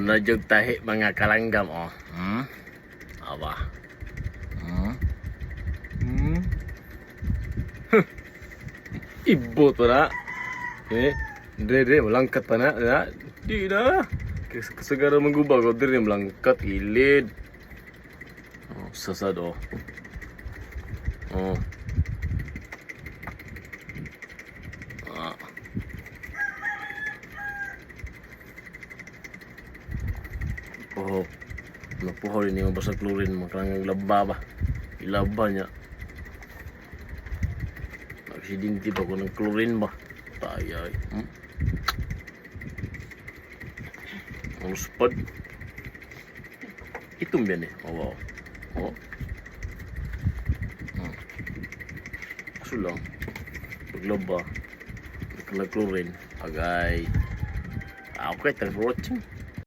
Nunajog tahi mga kalanggam oh. Aba. Ibo to na. Dre malangkat pa na. Di na. Kasagara manggubag o dre malangkat ilid. Oh, sasad oh. Oh. Oh, napuhol ini yung basag klurin makalangang laba ba ilaba niya nagsidinti ba ko ng klurin ba tayay ang spad itum yan eh wow oh aso lang paglaba nagkalang klurin agay okay thanks for watching.